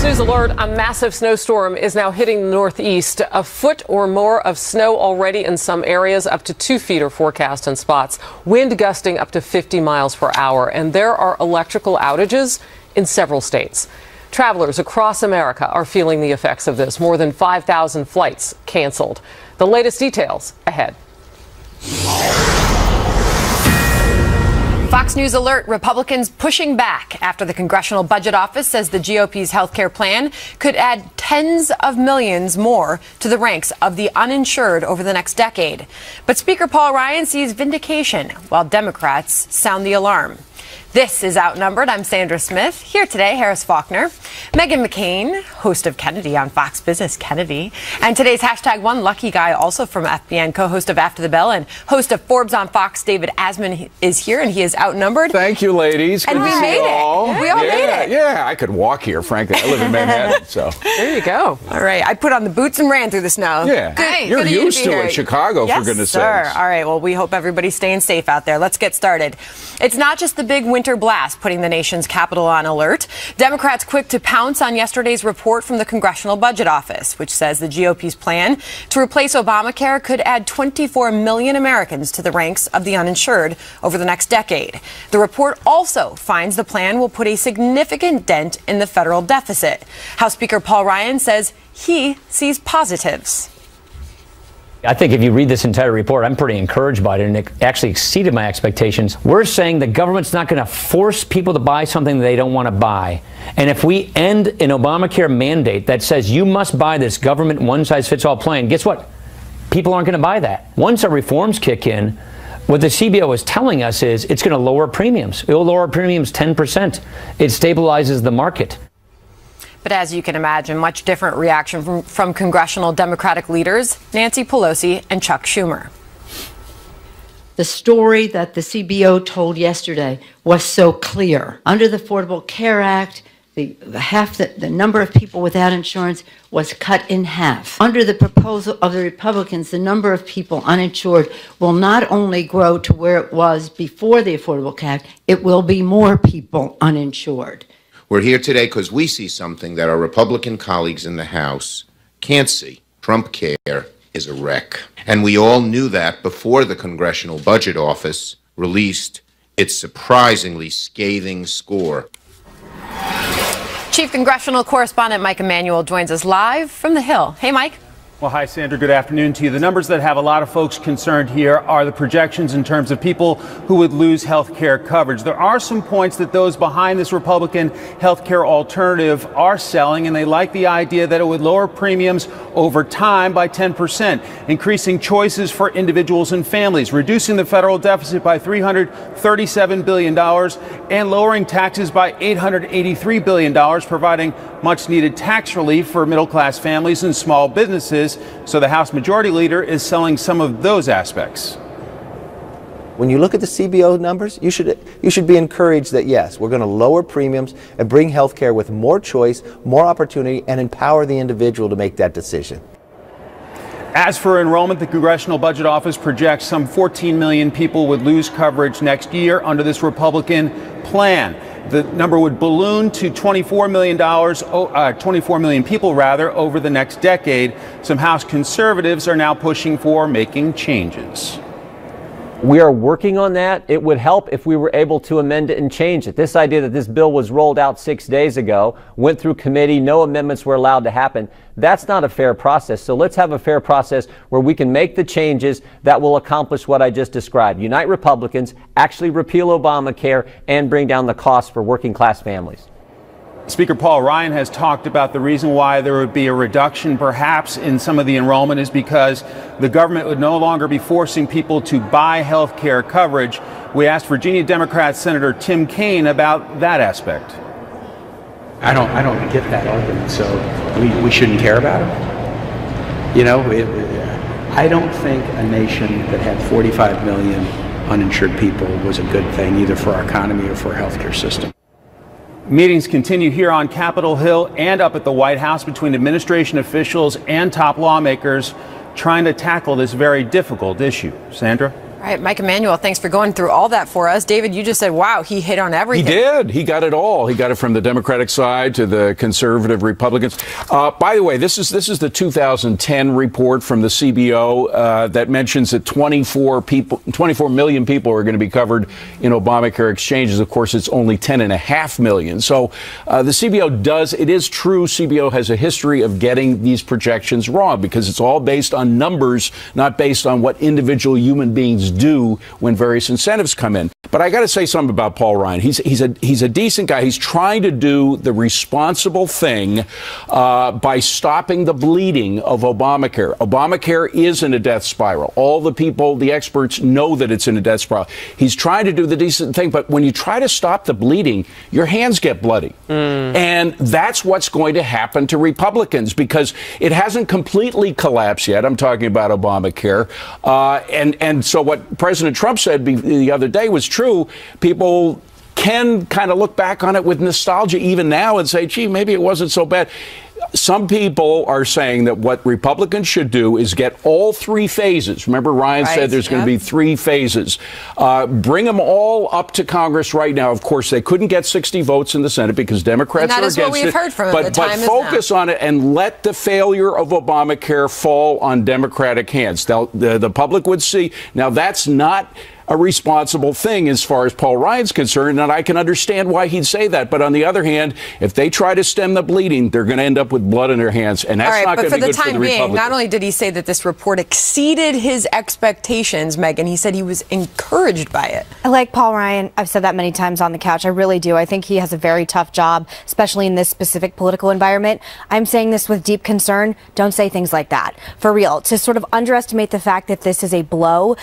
News alert, a massive snowstorm is now hitting the Northeast. A foot or more of snow already in some areas, up to 2 feet are forecast in spots. Wind gusting up to 50 miles per hour. And there are electrical outages in several states. Travelers across America are feeling the effects of this. More than 5,000 flights canceled. The latest details ahead. Fox News alert, Republicans pushing back after the Congressional Budget Office says the GOP's health care plan could add tens of millions more to the ranks of the uninsured over the next decade. But Speaker Paul Ryan sees vindication while Democrats sound the alarm. This is Outnumbered. I'm Sandra Smith. Here today, Harris Faulkner, Meghan McCain, host of Kennedy on Fox Business Kennedy, and today's #OneLuckyGuy, also from FBN, co-host of After the Bell and host of Forbes on Fox, David Asman is here, and he is outnumbered. Thank you, ladies. And we made it. We all made it. Yeah, I could walk here, frankly. I live in Manhattan, so. There you go. All right, I put on the boots and ran through the snow. Yeah, Good. you're Good used to here. it. Chicago, yes, for goodness sir. sakes. All right, well, we hope everybody's staying safe out there. Let's get started. It's not just the big winter blast putting the nation's capital on alert. Democrats quick to pounce on yesterday's report from the Congressional Budget Office, which says the GOP's plan to replace Obamacare could add 24 million Americans to the ranks of the uninsured over the next decade. The report also finds the plan will put a significant dent in the federal deficit. House Speaker Paul Ryan says he sees positives. I think if you read this entire report, I'm pretty encouraged by it, and it actually exceeded my expectations. We're saying the government's not going to force people to buy something they don't want to buy. And if we end an Obamacare mandate that says you must buy this government one-size-fits-all plan, guess what? People aren't going to buy that. Once our reforms kick in, what the CBO is telling us is it's going to lower premiums. It will lower premiums 10%. It stabilizes the market. But as you can imagine, much different reaction from congressional Democratic leaders Nancy Pelosi and Chuck Schumer. The story that the CBO told yesterday was so clear. Under the Affordable Care Act, the number of people without insurance was cut in half. Under the proposal of the Republicans, the number of people uninsured will not only grow to where it was before the Affordable Care Act, it will be more people uninsured. We're here today because we see something that our Republican colleagues in the House can't see. Trump care is a wreck. And we all knew that before the Congressional Budget Office released its surprisingly scathing score. Chief Congressional Correspondent Mike Emanuel joins us live from the Hill. Hey, Mike. Well, hi, Sandra. Good afternoon to you. The numbers that have a lot of folks concerned here are the projections in terms of people who would lose health care coverage. There are some points that those behind this Republican health care alternative are selling, and they like the idea that it would lower premiums over time by 10%, increasing choices for individuals and families, reducing the federal deficit by $337 billion, and lowering taxes by $883 billion, providing much-needed tax relief for middle-class families and small businesses. So the House Majority Leader is selling some of those aspects. When you look at the CBO numbers, you should be encouraged that, yes, we're going to lower premiums and bring health care with more choice, more opportunity, and empower the individual to make that decision. As for enrollment, the Congressional Budget Office projects some 14 million people would lose coverage next year under this Republican plan. The number would balloon to $24 million people over the next decade. Some House conservatives are now pushing for making changes. We are working on that. It would help if we were able to amend it and change it. This idea that this bill was rolled out 6 days ago, went through committee, no amendments were allowed to happen. That's not a fair process. So let's have a fair process where we can make the changes that will accomplish what I just described. Unite Republicans, actually repeal Obamacare, and bring down the cost for working class families. Speaker Paul Ryan has talked about the reason why there would be a reduction perhaps in some of the enrollment is because the government would no longer be forcing people to buy health care coverage. We asked Virginia Democrat Senator Tim Kaine about that aspect. I don't get that argument, so we shouldn't care about it. You know, I don't think a nation that had 45 million uninsured people was a good thing either for our economy or for our healthcare system. Meetings continue here on Capitol Hill and up at the White House between administration officials and top lawmakers trying to tackle this very difficult issue. Sandra? All All right, Mike Emanuel, thanks for going through all that for us. David, you just said, wow, he hit on everything. He did. He got it all. He got it from the Democratic side to the conservative Republicans. By the way, this is the 2010 report from the CBO that mentions that 24 million people are going to be covered in Obamacare exchanges. Of course, it's only 10.5 million. So the CBO it is true, CBO has a history of getting these projections wrong because it's all based on numbers, not based on what individual human beings do when various incentives come in. But I got to say something about Paul Ryan. He's a decent guy. He's trying to do the responsible thing by stopping the bleeding of Obamacare. Obamacare is in a death spiral. All the experts know that it's in a death spiral. He's trying to do the decent thing, but when you try to stop the bleeding, your hands get bloody. And that's what's going to happen to Republicans because it hasn't completely collapsed yet. I'm talking about Obamacare. And so what President Trump said the other day was true. People can kind of look back on it with nostalgia even now and say, gee, maybe it wasn't so bad. Some people are saying that what Republicans should do is get all three phases. Remember, Ryan said there's going to be 3 phases. Bring them all up to Congress right now. Of course, they couldn't get 60 votes in the Senate because Democrats are against it. That is what we've heard from them. But focus on it and let the failure of Obamacare fall on Democratic hands. The public would see. Now, that's not a responsible thing as far as Paul Ryan's concerned, and I can understand why he'd say that. But on the other hand, if they try to stem the bleeding, they're going to end up with blood in their hands, and that's not going to be good for the Republicans. But for the time being, not only did he say that this report exceeded his expectations, Megan, he said he was encouraged by it. I like Paul Ryan. I've said that many times on the couch. I really do. I think he has a very tough job, especially in this specific political environment. I'm saying this with deep concern. Don't say things like that. For real. To sort of underestimate the fact that this is a blow,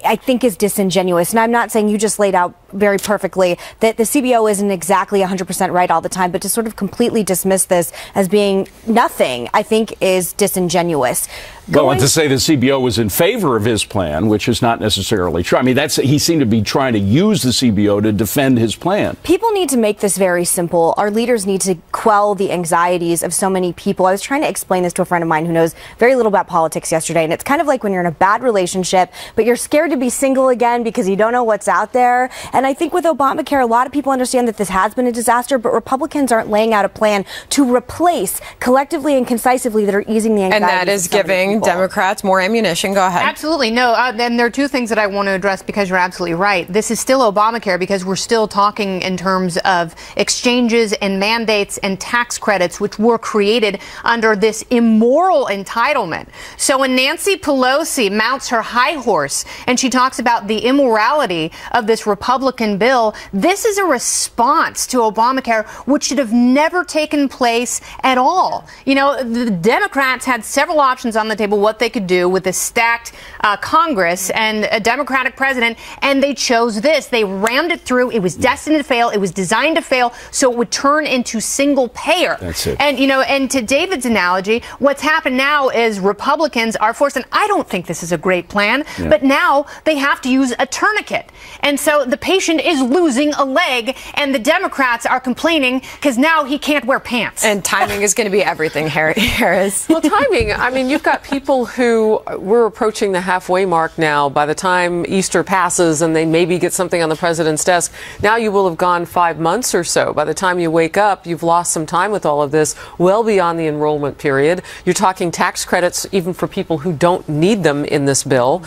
I think is disingenuous. And I'm not saying, you just laid out very perfectly that the CBO isn't exactly 100% right all the time, but to sort of completely dismiss this as being nothing, I think is disingenuous. Well, and to say the CBO was in favor of his plan, which is not necessarily true. I mean, he seemed to be trying to use the CBO to defend his plan. People need to make this very simple. Our leaders need to quell the anxieties of so many people. I was trying to explain this to a friend of mine who knows very little about politics yesterday, and it's kind of like when you're in a bad relationship, but you're scared to be single again because you don't know what's out there. And I think with Obamacare, a lot of people understand that this has been a disaster, but Republicans aren't laying out a plan to replace collectively and concisely that are easing the anxieties. And that is giving Democrats more ammunition. Go ahead. Absolutely. No, and there are 2 things that I want to address because you're absolutely right. This is still Obamacare because we're still talking in terms of exchanges and mandates and tax credits, which were created under this immoral entitlement. So when Nancy Pelosi mounts her high horse and she talks about the immorality of this Republican bill, this is a response to Obamacare, which should have never taken place at all. You know, the Democrats had several options on the table what they could do with a stacked Congress and a Democratic president, and they chose this. They rammed it through. It was destined to fail. It was designed to fail, so it would turn into single payer. That's it. And, you know, and to David's analogy, what's happened now is Republicans are forced, and I don't think this is a great plan, but now they have to use a tourniquet. And so the patient is losing a leg, and the Democrats are complaining because now he can't wear pants. And timing is going to be everything, Harris. Well, timing, I mean, you've got people who we're approaching the halfway mark now. By the time Easter passes and they maybe get something on the president's desk, now you will have gone 5 months or so. By the time you wake up, you've lost some time with all of this, well beyond the enrollment period. You're talking tax credits even for people who don't need them in this bill.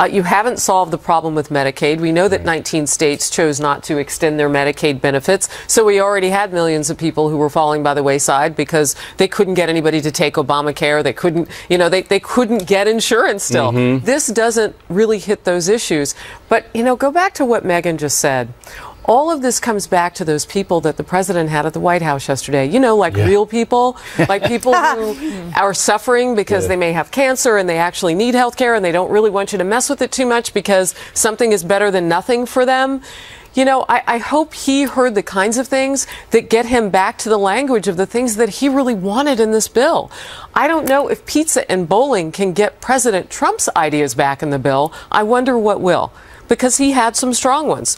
You haven't solved the problem with Medicaid. We know that 19 states chose not to extend their Medicaid benefits. So we already had millions of people who were falling by the wayside because they couldn't get anybody to take Obamacare. They couldn't, you know, they couldn't get insurance still. This doesn't really hit those issues. But, you know, go back to what Megan just said. All of this comes back to those people that the president had at the White House yesterday. You know, like real people, like people who are suffering because they may have cancer and they actually need health care and they don't really want you to mess with it too much because something is better than nothing for them. You know, I hope he heard the kinds of things that get him back to the language of the things that he really wanted in this bill. I don't know if pizza and bowling can get President Trump's ideas back in the bill. I wonder what will, because he had some strong ones.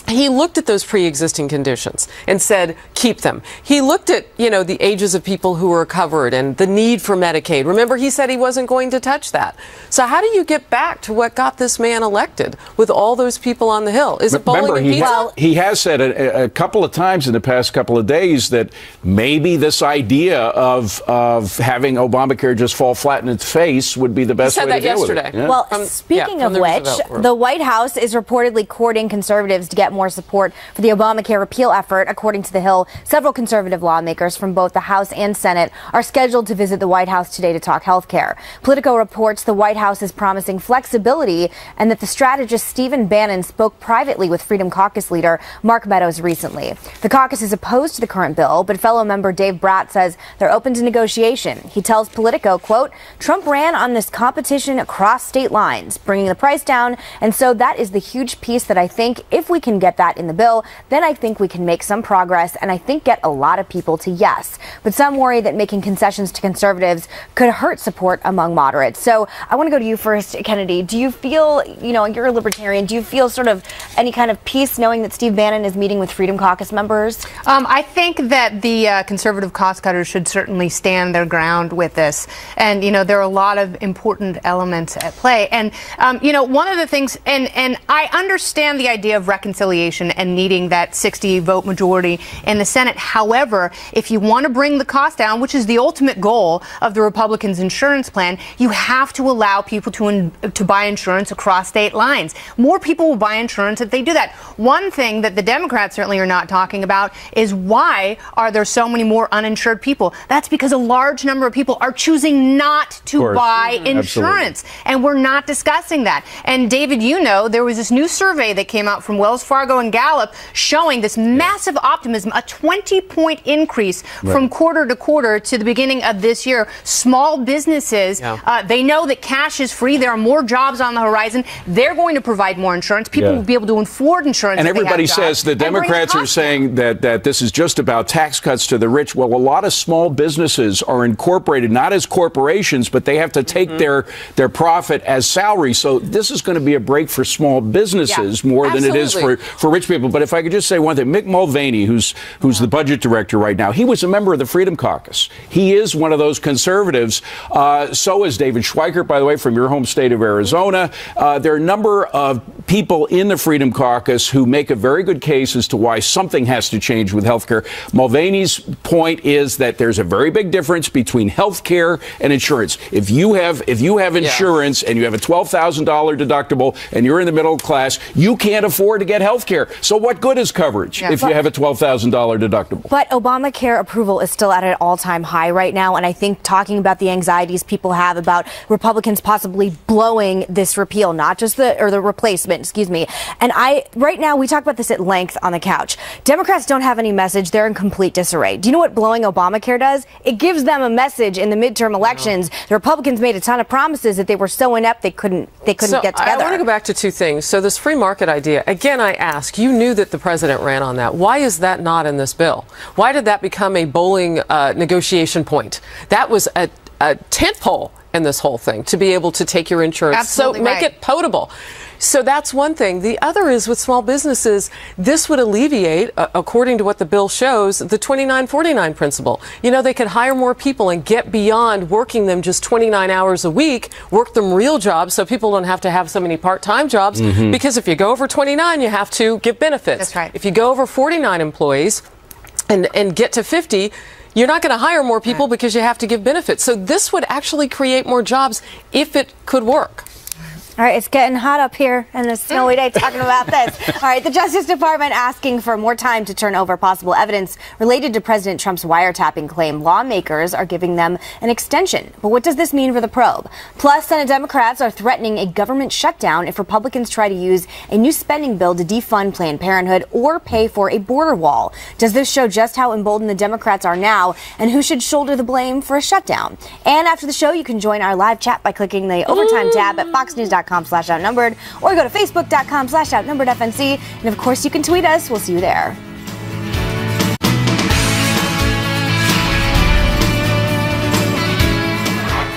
He looked at those pre-existing conditions and said, keep them. He looked at, the ages of people who were covered and the need for Medicaid. Remember, he said he wasn't going to touch that. So how do you get back to what got this man elected with all those people on the Hill? Is it bowling and pizza? He has said a couple of times in the past couple of days that maybe this idea of having Obamacare just fall flat in its face would be the best way to deal with it. He said that yesterday. Yeah. Well, speaking of which, the White House is reportedly courting conservatives to get more support for the Obamacare repeal effort. According to The Hill, several conservative lawmakers from both the House and Senate are scheduled to visit the White House today to talk health care. Politico reports the White House is promising flexibility and that the strategist Stephen Bannon spoke privately with Freedom Caucus leader Mark Meadows recently. The caucus is opposed to the current bill, but fellow member Dave Bratt says they're open to negotiation. He tells Politico, quote, Trump ran on this competition across state lines, bringing the price down, and so that is the huge piece that I think if we can get that in the bill, then I think we can make some progress and I think get a lot of people to yes. But some worry that making concessions to conservatives could hurt support among moderates. So I want to go to you first, Kennedy. Do you feel, you're a libertarian, do you feel sort of any kind of peace knowing that Steve Bannon is meeting with Freedom Caucus members? I think that the conservative cost cutters should certainly stand their ground with this. And, there are a lot of important elements at play. And, one of the things, and I understand the idea of reconciliation and needing that 60 vote majority in the Senate. However, if you want to bring the cost down, which is the ultimate goal of the Republicans' insurance plan, you have to allow people to buy insurance across state lines. More people will buy insurance if they do that. One thing that the Democrats certainly are not talking about is why are there so many more uninsured people? That's because a large number of people are choosing not to buy insurance. Absolutely. And we're not discussing that. And David, there was this new survey that came out from Wells Fargo and Gallup showing this massive optimism, a 20-point increase from quarter to quarter to the beginning of this year. Small businesses, they know that cash is free. There are more jobs on the horizon. They're going to provide more insurance. People will be able to afford insurance. And everybody says the Democrats are saying that this is just about tax cuts to the rich. Well, a lot of small businesses are incorporated not as corporations, but they have to take their profit as salary. So this is going to be a break for small businesses more than it is for rich people. But if I could just say one thing, Mick Mulvaney, who's the budget director right now, he was a member of the Freedom Caucus. He is one of those conservatives. So is David Schweikert, by the way, from your home state of Arizona. There are a number of people in the Freedom Caucus who make a very good case as to why something has to change with health care. Mulvaney's point is that there's a very big difference between health care and insurance. If you have insurance and you have a $12,000 deductible and you're in the middle class, you can't afford to get health care. So what good is coverage if you have a $12,000 deductible? But Obamacare approval is still at an all-time high right now. And I think talking about the anxieties people have about Republicans possibly blowing this repeal, not just the replacement, And right now, we talk about this at length on the couch. Democrats don't have any message. They're in complete disarray. Do you know what blowing Obamacare does? It gives them a message in the midterm elections. The Republicans made a ton of promises that they were so inept they couldn't get together. I want to go back to two things. So this free market idea, again, I ask, you knew that the president ran on that. Why is that not in this bill? Why did that become a bowling negotiation point? That was a tentpole in this whole thing, to be able to take your insurance. Absolutely make it potable. So that's one thing. The other is with small businesses, this would alleviate, according to what the bill shows, the 29-49 principle. They could hire more people and get beyond working them just 29 hours a week, work them real jobs so people don't have to have so many part-time jobs. Because if you go over 29, you have to give benefits. That's right. If you go over 49 employees and get to 50, you're not going to hire more people because you have to give benefits. So this would actually create more jobs if it could work. All right, it's getting hot up here in this snowy day talking about this. All right, the Justice Department asking for more time to turn over possible evidence related to President Trump's wiretapping claim. Lawmakers are giving them an extension. But what does this mean for the probe? Plus, Senate Democrats are threatening a government shutdown if Republicans try to use a new spending bill to defund Planned Parenthood or pay for a border wall. Does this show just how emboldened the Democrats are now and who should shoulder the blame for a shutdown? And after the show, you can join our live chat by clicking the Overtime tab at foxnews.com/outnumbered or go to facebook.com/outnumberedfnc. And of course, you can tweet us. We'll see you there.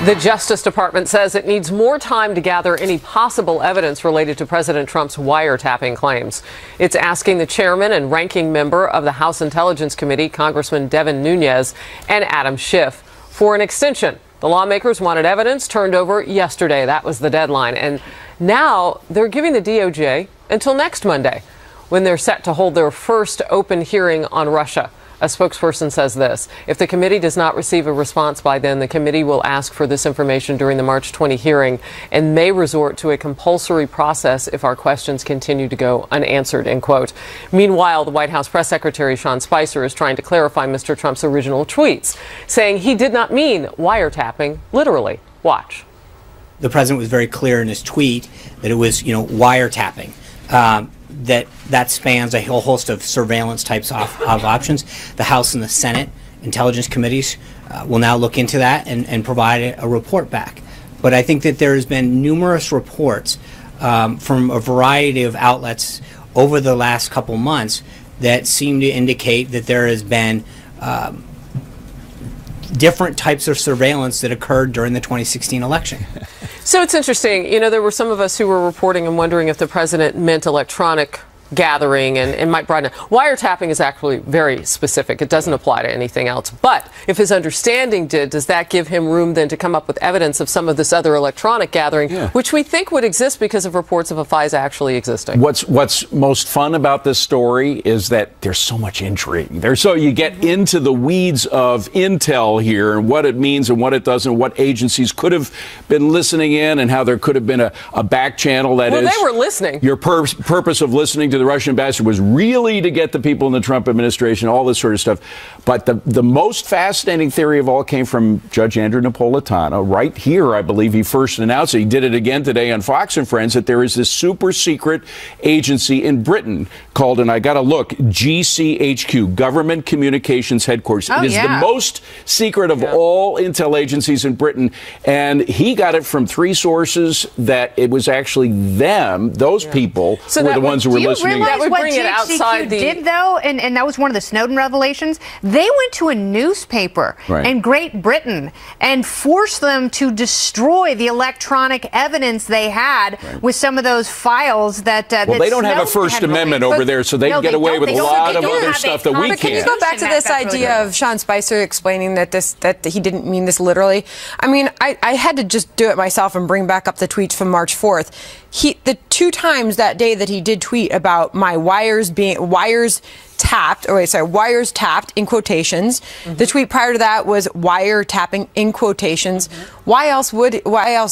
The Justice Department says it needs more time to gather any possible evidence related to President Trump's wiretapping claims. It's asking the chairman and ranking member of the House Intelligence Committee, Congressman Devin Nunes, and Adam Schiff, for an extension. The lawmakers wanted evidence turned over yesterday. That was the deadline. And now they're giving the DOJ until next Monday, when they're set to hold their first open hearing on Russia. A spokesperson says this: if the committee does not receive a response by then, the committee will ask for this information during the March 20 hearing and may resort to a compulsory process if our questions continue to go unanswered, end quote. Meanwhile, the White House press secretary Sean Spicer is trying to clarify Mr. Trump's original tweets, saying he did not mean wiretapping literally. Watch. The president was very clear in his tweet that it was, wiretapping. That spans a whole host of surveillance types of options. The House and the Senate Intelligence Committees will now look into that and provide a report back. But I think that there has been numerous reports from a variety of outlets over the last couple months that seem to indicate that there has been different types of surveillance that occurred during the 2016 election. So it's interesting. There were some of us who were reporting and wondering if the president meant electronic gathering and might broaden it. Wiretapping is actually very specific. It doesn't apply to anything else. But if his understanding did, does that give him room then to come up with evidence of some of this other electronic gathering, which we think would exist because of reports of a FISA actually existing? What's most fun about this story is that there's so much intrigue. You get into the weeds of intel here and what it means and what it does and what agencies could have been listening in and how there could have been a back channel that is. Well, they were listening. Your purpose of listening to the Russian ambassador was really to get the people in the Trump administration, all this sort of stuff. But the most fascinating theory of all came from Judge Andrew Napolitano. Right here, I believe he first announced it. He did it again today on Fox and Friends, that there is this super secret agency in Britain called, and I got to look, GCHQ, Government Communications Headquarters. It is the most secret of all intel agencies in Britain. And he got it from three sources that it was actually them, those people, who were the ones who were listening. That would bring it outside did, though, and that was one of the Snowden revelations. They went to a newspaper in Great Britain and forced them to destroy the electronic evidence they had with some of those files that well, they don't have a First Amendment over there, so they can get away with a lot of other stuff that we can't. Can you go back to this idea of Sean Spicer explaining that he didn't mean this literally? I mean, I had to just do it myself and bring back up the tweets from March 4th. The two times that day that he did tweet about my wires tapped in quotations. The tweet prior to that was wiretapping in quotations. Why else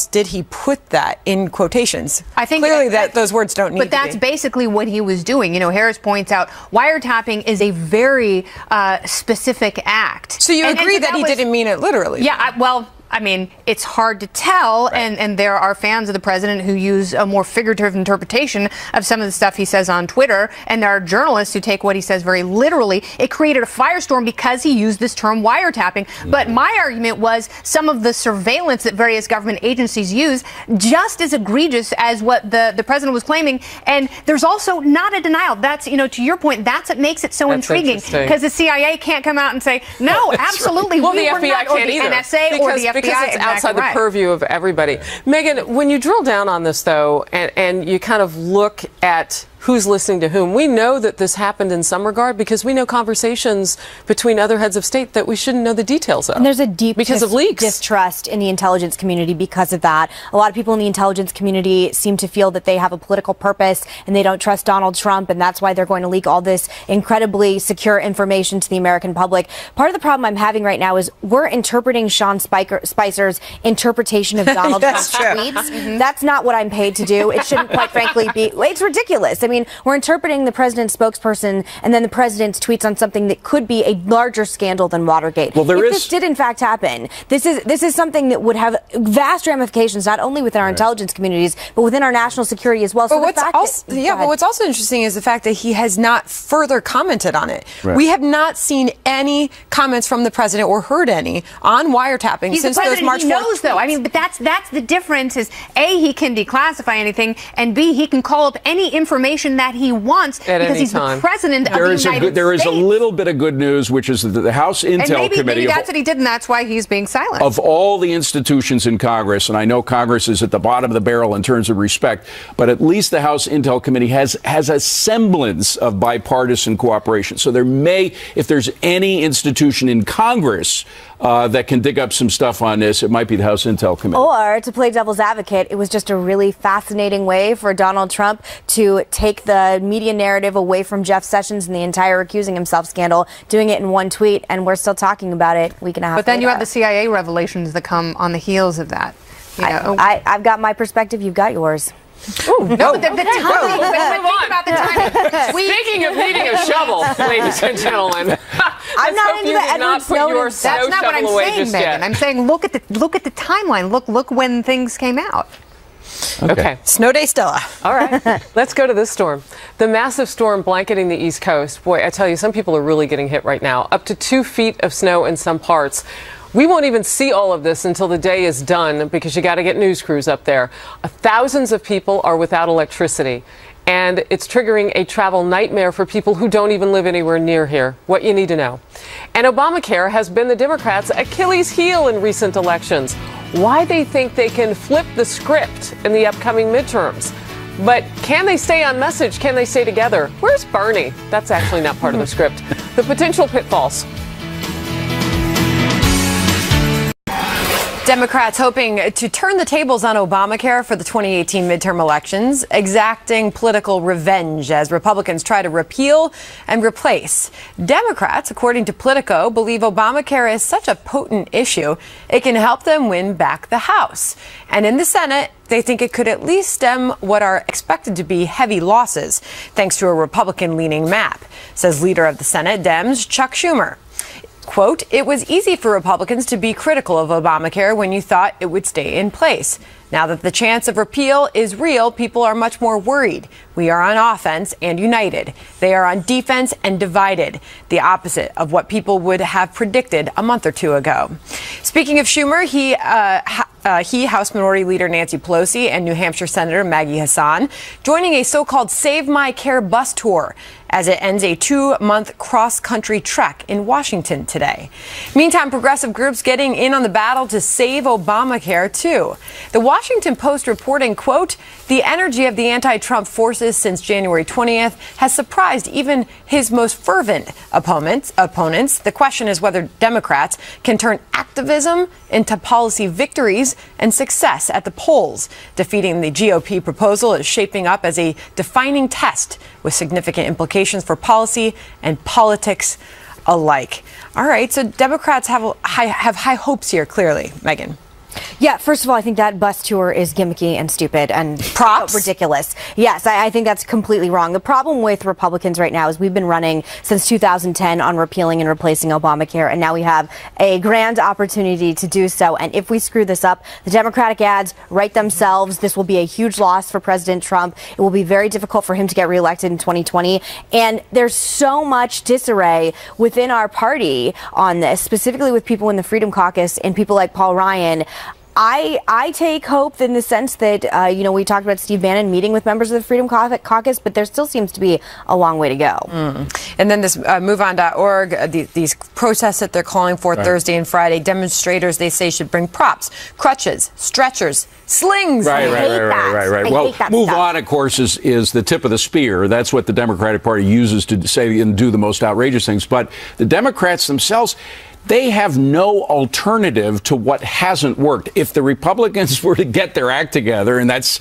did he put that in quotations? I think clearly that those words don't need to be. But that's basically what he was doing. Harris points out wiretapping is a very specific act. So you agree that he didn't mean it literally? Yeah, I mean, it's hard to tell, and there are fans of the president who use a more figurative interpretation of some of the stuff he says on Twitter, and there are journalists who take what he says very literally. It created a firestorm because he used this term wiretapping. But my argument was some of the surveillance that various government agencies use just as egregious as what the president was claiming, and there's also not a denial. That's, to your point, that's what makes it so intriguing, because the CIA can't come out and say, no, absolutely, well, we the were FBI not, or can't the either, NSA or the FBI. Because it's outside the purview of everybody. Megan, when you drill down on this, though, and you kind of look at who's listening to whom, we know that this happened in some regard because we know conversations between other heads of state that we shouldn't know the details of. And there's a deep because of leaks. Distrust in the intelligence community because of that. A lot of people in the intelligence community seem to feel that they have a political purpose and they don't trust Donald Trump, and that's why they're going to leak all this incredibly secure information to the American public. Part of the problem I'm having right now is we're interpreting Sean Spicer's interpretation of Donald Trump's tweets. That's not what I'm paid to do. It shouldn't, quite frankly, be. It's ridiculous. I mean, we're interpreting the president's spokesperson and then the president's tweets on something that could be a larger scandal than Watergate. Well, if this did in fact happen, this is something that would have vast ramifications not only within our intelligence communities but within our national security as well. But what's also interesting is the fact that he has not further commented on it. We have not seen any comments from the president or heard any on wiretapping since those March 4th. He knows, though. I mean, but that's the difference. Is A, he can declassify anything, and B, he can call up any information information that he wants because he's the president of the United States. There is a little bit of good news, which is that the House Intel Committee. Maybe that's what he did, and that's why he's being silent. Of all the institutions in Congress, and I know Congress is at the bottom of the barrel in terms of respect, but at least the House Intel Committee has a semblance of bipartisan cooperation. So there may, if there's any institution in Congress that can dig up some stuff on this, it might be the House Intel Committee. Or, to play devil's advocate, it was just a really fascinating way for Donald Trump to take the media narrative away from Jeff Sessions and the entire accusing himself scandal, doing it in one tweet, and we're still talking about it a week and a half later. But then you have the CIA revelations that come on the heels of that. You know? I've got my perspective, you've got yours. Ooh, no, but the timing. Think about the timing. Speaking of needing a shovel, ladies and gentlemen, I'm not into the Edward Snowden. That's not what I'm saying, Megan. I'm saying look at the timeline. Look when things came out. Okay. Snow day Stella. All right. Let's go to this storm. The massive storm blanketing the East Coast. Boy, I tell you, some people are really getting hit right now. Up to 2 feet of snow in some parts. We won't even see all of this until the day is done because you got to get news crews up there. Thousands of people are without electricity, and it's triggering a travel nightmare for people who don't even live anywhere near here. What you need to know. And Obamacare has been the Democrats' Achilles heel in recent elections. Why they think they can flip the script in the upcoming midterms. But can they stay on message? Can they stay together? Where's Bernie? That's actually not part of the script. The potential pitfalls. Democrats hoping to turn the tables on Obamacare for the 2018 midterm elections, exacting political revenge as Republicans try to repeal and replace. Democrats, according to Politico, believe Obamacare is such a potent issue, it can help them win back the House. And in the Senate, they think it could at least stem what are expected to be heavy losses, thanks to a Republican-leaning map, says leader of the Senate, Dems, Chuck Schumer. Quote, it was easy for Republicans to be critical of Obamacare when you thought it would stay in place. Now that the chance of repeal is real, people are much more worried. We are on offense and united. They are on defense and divided, the opposite of what people would have predicted a month or two ago. Speaking of Schumer, House Minority Leader Nancy Pelosi and New Hampshire Senator Maggie Hassan joining a so-called Save My Care bus tour as it ends a 2-month cross-country trek in Washington today. Meantime, progressive groups getting in on the battle to save Obamacare, too. The Washington Post reporting, quote, the energy of the anti-Trump forces since January 20th has surprised even his most fervent opponents. The question is whether Democrats can turn activism into policy victories and success at the polls. Defeating the GOP proposal is shaping up as a defining test with significant implications for policy and politics alike. All right, so Democrats have high hopes here, clearly. Megan. Yeah, first of all, I think that bus tour is gimmicky and stupid and props ridiculous. Yes, I think that's completely wrong. The problem with Republicans right now is we've been running since 2010 on repealing and replacing Obamacare, and now we have a grand opportunity to do so. And if we screw this up, the Democratic ads write themselves. This will be a huge loss for President Trump. It will be very difficult for him to get reelected in 2020. And there's so much disarray within our party on this, specifically with people in the Freedom Caucus and people like Paul Ryan. I take hope in the sense that, we talked about Steve Bannon meeting with members of the Freedom Caucus, but there still seems to be a long way to go. And then this MoveOn.org, these protests that they're calling for Thursday and Friday, demonstrators, they say, should bring props, crutches, stretchers, slings. Right. Well, Move On, of course, is the tip of the spear. That's what the Democratic Party uses to say and do the most outrageous things. But the Democrats themselves, they have no alternative to what hasn't worked. If the Republicans were to get their act together, and that's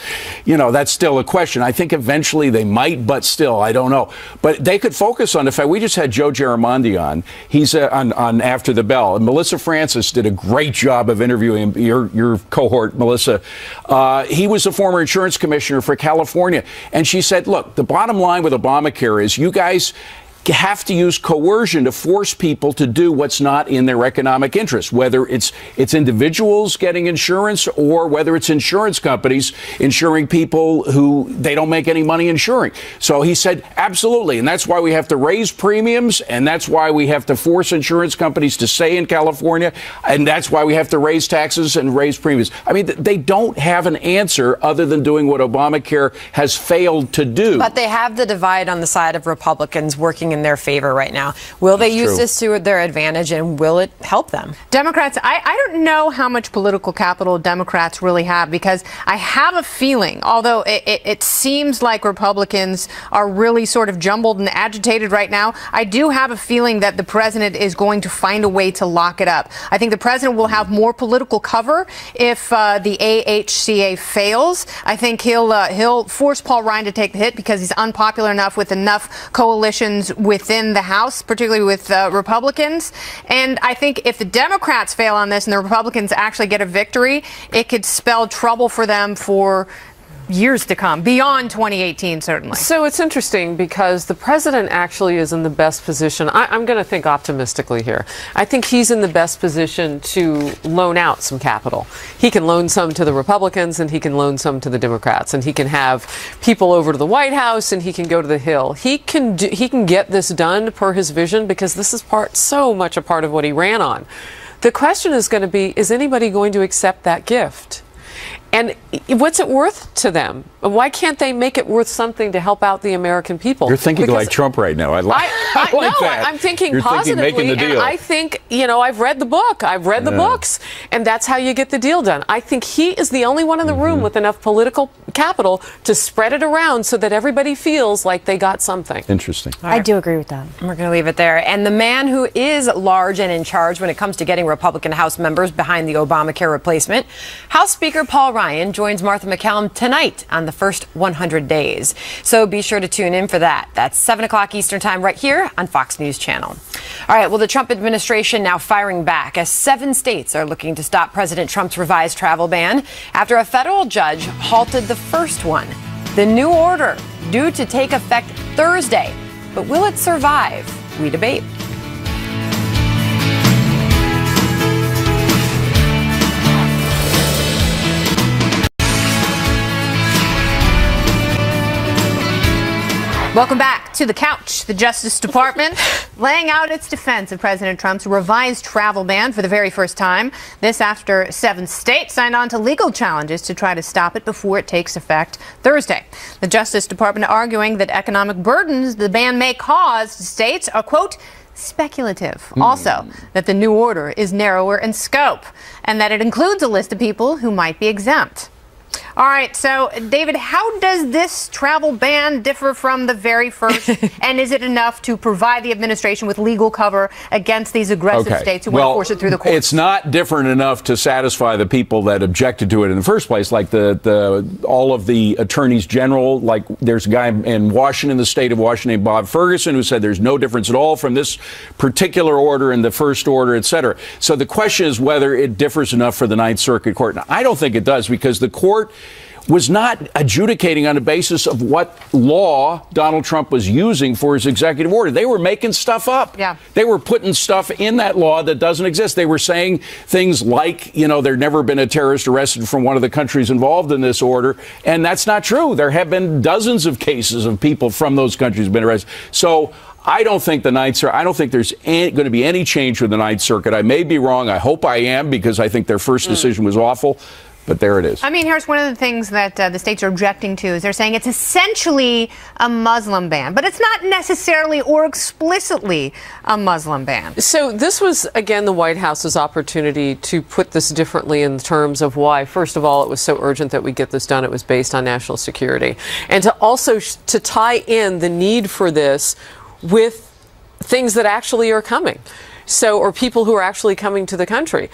still a question. I think eventually they might, but still, I don't know. But they could focus on the fact, we just had Joe Gerarmandi on. He's on After the Bell. And Melissa Francis did a great job of interviewing your cohort, Melissa. He was a former insurance commissioner for California. And she said, look, the bottom line with Obamacare is you guys have to use coercion to force people to do what's not in their economic interest, whether it's individuals getting insurance or whether it's insurance companies insuring people who they don't make any money insuring. So he said, absolutely. And that's why we have to raise premiums. And that's why we have to force insurance companies to stay in California. And that's why we have to raise taxes and raise premiums. I mean, they don't have an answer other than doing what Obamacare has failed to do. But they have the divide on the side of Republicans working in their favor right now. Will they use this to their advantage, and will it help them? Democrats, I don't know how much political capital Democrats really have, because I have a feeling, although it seems like Republicans are really sort of jumbled and agitated right now, I do have a feeling that the president is going to find a way to lock it up. I think the president will have more political cover if the AHCA fails. I think he'll force Paul Ryan to take the hit because he's unpopular enough with enough coalitions within the House, particularly with Republicans. And I think if the Democrats fail on this and the Republicans actually get a victory, it could spell trouble for them for years to come, beyond 2018, certainly. So it's interesting because the president actually is in the best position. I'm going to think optimistically here. I think he's in the best position to loan out some capital. He can loan some to the Republicans and he can loan some to the Democrats, and he can have people over to the White House and he can go to the Hill. He can get this done per his vision because this is so much a part of what he ran on. The question is going to be, is anybody going to accept that gift? And what's it worth to them? Why can't they make it worth something to help out the American people? You're thinking like Trump right now. I like that. I'm thinking You're positively. Thinking making the deal. And I think, I've read the book. I've read the books. And that's how you get the deal done. I think he is the only one in the room with enough political capital to spread it around so that everybody feels like they got something. Interesting. I do agree with that. We're going to leave it there. And the man who is large and in charge when it comes to getting Republican House members behind the Obamacare replacement, House Speaker Paul Ryan joins Martha McCallum tonight on the first 100 days. So be sure to tune in for that. That's 7 o'clock Eastern time right here on Fox News Channel. All right, well, the Trump administration now firing back as 7 states are looking to stop President Trump's revised travel ban after a federal judge halted the first one. The new order due to take effect Thursday. But will it survive? We debate. Welcome back to the couch. The Justice Department laying out its defense of President Trump's revised travel ban for the very first time. This after 7 states signed on to legal challenges to try to stop it before it takes effect Thursday. The Justice Department arguing that economic burdens the ban may cause to states are, quote, speculative. Also, that the new order is narrower in scope and that it includes a list of people who might be exempt. All right, so David, how does this travel ban differ from the very first, and is it enough to provide the administration with legal cover against these aggressive states who want to force it through the courts? It's not different enough to satisfy the people that objected to it in the first place, like all of the attorneys general. Like there's a guy in Washington, the state of Washington, named Bob Ferguson, who said there's no difference at all from this particular order and the first order, et cetera. So the question is whether it differs enough for the Ninth Circuit Court. Now, I don't think it does, because the court was not adjudicating on the basis of what law Donald Trump was using for his executive order. They were making stuff up. Yeah. They were putting stuff in that law that doesn't exist. They were saying things like, there'd never been a terrorist arrested from one of the countries involved in this order. And that's not true. There have been dozens of cases of people from those countries been arrested. So I don't think I don't think there's going to be any change with the Ninth Circuit. I may be wrong. I hope I am, because I think their first decision was awful. But there it is. I mean, here's one of the things that the states are objecting to is they're saying it's essentially a Muslim ban, but it's not necessarily or explicitly a Muslim ban. So this was, again, the White House's opportunity to put this differently in terms of why, first of all, it was so urgent that we get this done. It was based on national security. And to also to tie in the need for this with things that actually are coming. or people who are actually coming to the country.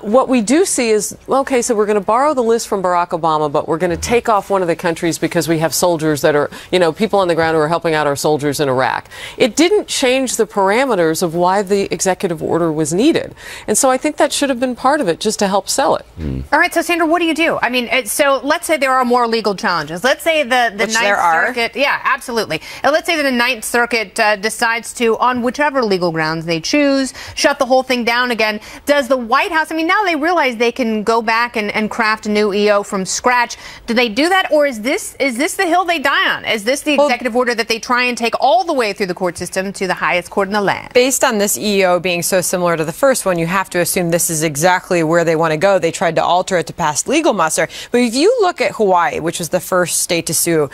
What we do see is, okay, so we're going to borrow the list from Barack Obama, but we're going to take off one of the countries because we have soldiers that are, people on the ground who are helping out our soldiers in Iraq. It didn't change the parameters of why the executive order was needed. And so I think that should have been part of it, just to help sell it. All right, so Sandra, what do you do? I mean, so let's say there are more legal challenges. Let's say the Ninth Circuit, yeah, absolutely. And let's say that the Ninth Circuit decides to, on whichever legal grounds they choose, shut the whole thing down again. Does the White House, now they realize they can go back and craft a new EO from scratch. Do they do that, or is this the hill they die on? Is this the executive order that they try and take all the way through the court system to the highest court in the land? Based on this EO being so similar to the first one, you have to assume this is exactly where they want to go. They tried to alter it to pass legal muster. But if you look at Hawaii, which was the first state to sue,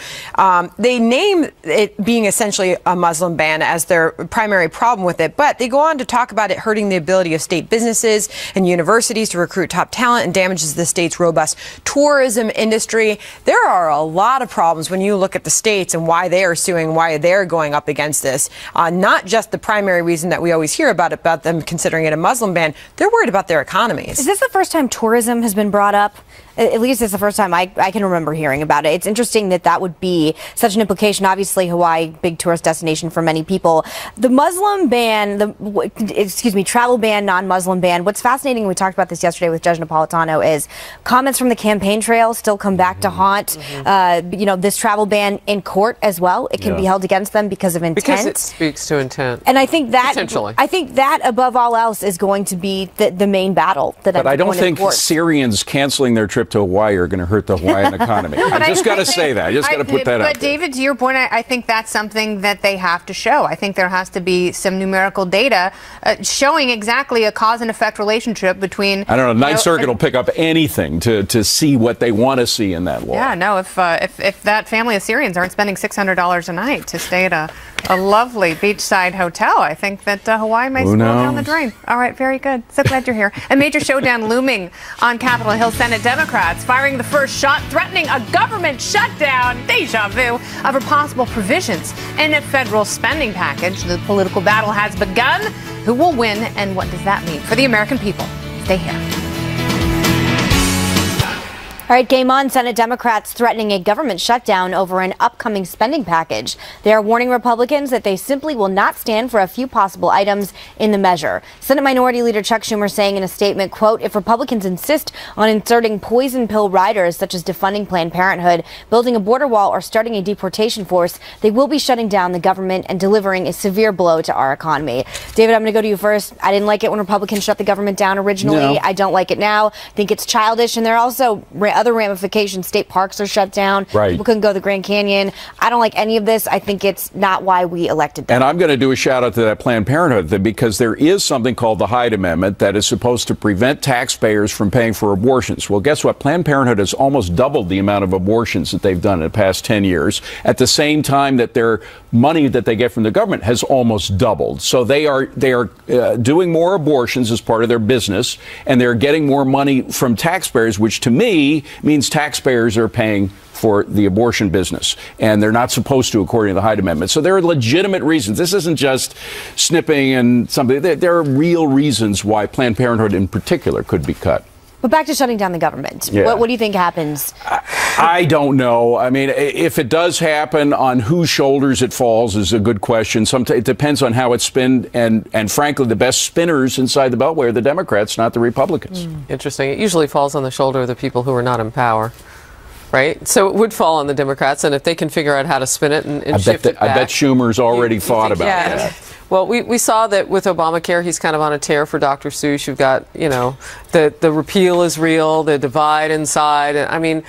they name it being essentially a Muslim ban as their primary problem with it. But they go on to talk about it hurting the ability of state businesses and universities to recruit top talent and damages the state's robust tourism industry. There are a lot of problems when you look at the states and why they are suing, why they're going up against this. Not just the primary reason that we always hear about them considering it a Muslim ban. They're worried about their economies. Is this the first time tourism has been brought up? At least it's the first time I can remember hearing about it. It's interesting that would be such an implication. Obviously, Hawaii, big tourist destination for many people. The Muslim ban, travel ban, non-Muslim ban. What's fascinating, we talked about this yesterday with Judge Napolitano, is comments from the campaign trail still come back to haunt, this travel ban in court as well. It can be held against them because of intent. Because it speaks to intent. And I think that, potentially. I think that above all else is going to be the main battle. But I don't think Syrians canceling their trip to Hawaii are going to hurt the Hawaiian economy. I just got to say that. I just got to put that out But David, to your point, I think that's something that they have to show. I think there has to be some numerical data showing exactly a cause and effect relationship between. I don't know. Ninth Circuit will pick up anything to see what they want to see in that law. Yeah, no. If that family of Syrians aren't spending $600 a night to stay at a lovely beachside hotel, I think that Hawaii may spill down the drain. All right, very good. So glad you're here. A major showdown looming on Capitol Hill. Senate Democrats firing the first shot, threatening a government shutdown, deja vu, of possible provisions in a federal spending package. The political battle has begun. Who will win, and what does that mean for the American people? Stay here. All right, game on. Senate Democrats threatening a government shutdown over an upcoming spending package. They are warning Republicans that they simply will not stand for a few possible items in the measure. Senate Minority Leader Chuck Schumer saying in a statement, quote, if Republicans insist on inserting poison pill riders such as defunding Planned Parenthood, building a border wall, or starting a deportation force, they will be shutting down the government and delivering a severe blow to our economy. David, I'm going to go to you first. I didn't like it when Republicans shut the government down originally. No. I don't like it now. I think it's childish, and there are also other ramifications. State parks are shut down. Right. People couldn't go to the Grand Canyon. I don't like any of this. I think it's not why we elected them. And I'm going to do a shout out to that Planned Parenthood thing, because there is something called the Hyde Amendment that is supposed to prevent taxpayers from paying for abortions. Well, guess what? Planned Parenthood has almost doubled the amount of abortions that they've done in the past 10 years, at the same time that their money that they get from the government has almost doubled. So they are doing more abortions as part of their business, and they're getting more money from taxpayers, which to me means taxpayers are paying for the abortion business, and they're not supposed to, according to the Hyde Amendment. So there are legitimate reasons. This isn't just snipping and something. There are real reasons why Planned Parenthood in particular could be cut. But back to shutting down the government. Yeah. What do you think happens? I don't know. I mean, if it does happen, on whose shoulders it falls is a good question. It depends on how it's spinned, and frankly, the best spinners inside the Beltway are the Democrats, not the Republicans. Interesting. It usually falls on the shoulder of the people who are not in power. Right? So it would fall on the Democrats, and if they can figure out how to spin it and shift it back. I bet Schumer's already thought about that. Well, we saw that with Obamacare, he's kind of on a tear for Dr. Seuss. You've got, the repeal is real, the divide inside. I mean,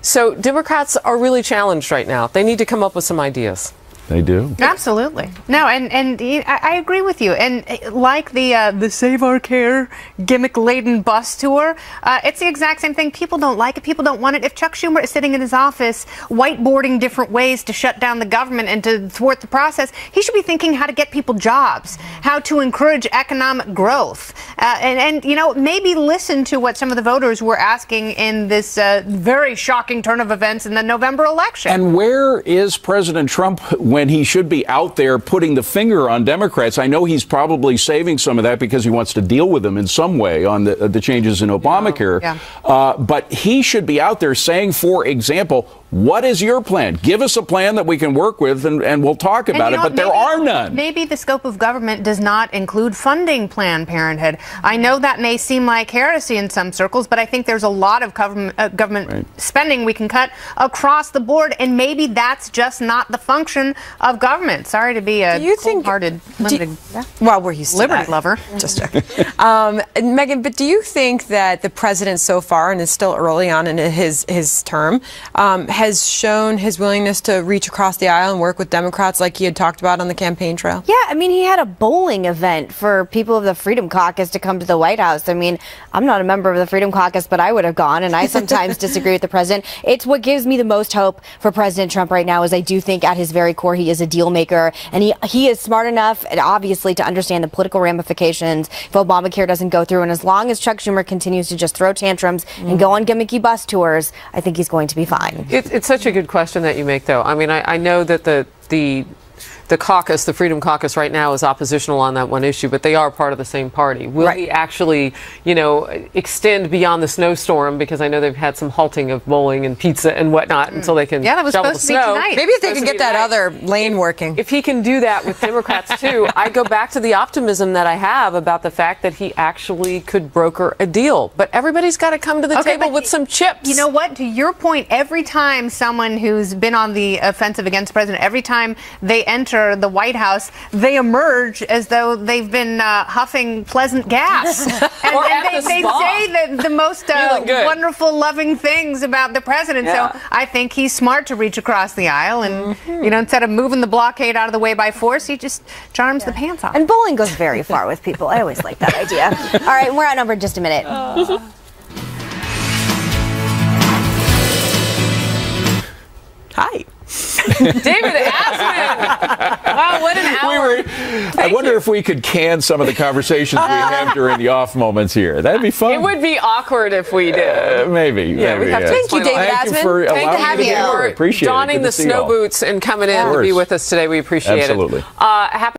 so Democrats are really challenged right now. They need to come up with some ideas. They do. Absolutely. No, and I agree with you. And like the Save Our Care gimmick-laden bus tour, it's the exact same thing. People don't like it. People don't want it. If Chuck Schumer is sitting in his office whiteboarding different ways to shut down the government and to thwart the process, he should be thinking how to get people jobs, how to encourage economic growth, and maybe listen to what some of the voters were asking in this very shocking turn of events in the November election. And where is President Trump when when he should be out there putting the finger on Democrats. I know he's probably saving some of that because he wants to deal with them in some way on the changes in Obamacare. But he should be out there saying, for example, what is your plan? Give us a plan that we can work with, and we'll talk about it. But there are none. Maybe the scope of government does not include funding Planned Parenthood. I know that may seem like heresy in some circles, but I think there's a lot of government spending we can cut across the board, and maybe that's just not the function of government. Sorry to be a cold-hearted, limited liberty lover. Just checking. Megan, but do you think that the president so far, and it's still early on in his term, has shown his willingness to reach across the aisle and work with Democrats like he had talked about on the campaign trail? Yeah, I mean, he had a bowling event for people of the Freedom Caucus to come to the White House. I mean, I'm not a member of the Freedom Caucus, but I would have gone, and I sometimes disagree with the president. It's what gives me the most hope for President Trump right now, is I do think at his very core he is a deal maker, and he is smart enough, and obviously, to understand the political ramifications if Obamacare doesn't go through. And as long as Chuck Schumer continues to just throw tantrums and go on gimmicky bus tours, I think he's going to be fine. It's such a good question that you make, though. I mean, I know that the caucus, the Freedom Caucus right now, is oppositional on that one issue, but they are part of the same party. Will he actually, extend beyond the snowstorm? Because I know they've had some halting of bowling and pizza and whatnot until they can that was shovel supposed the to be snow. tonight. Maybe if they can get that other lane working. If he can do that with Democrats too, I go back to the optimism that I have about the fact that he actually could broker a deal. But everybody's got to come to the table with some chips. You know what? To your point, every time someone who's been on the offensive against the president, every time they enter the White House, they emerge as though they've been huffing pleasant gas. and they say the most wonderful, loving things about the president. So I think he's smart to reach across the aisle and, instead of moving the blockade out of the way by force, he just charms the pants off. And bowling goes very far with people. I always like that idea. All right, we're outnumbered in just a minute. Hi. David Asman. Wow, what an hour. I wonder if we could can some of the conversations we have during the off moments here. That'd be fun. It would be awkward if we did. Maybe. We have to Thank you, David Thank you Asman. for Thank allowing me to be here. Appreciate it. Donning the snow boots and coming in to be with us today. We appreciate it. Absolutely. Happy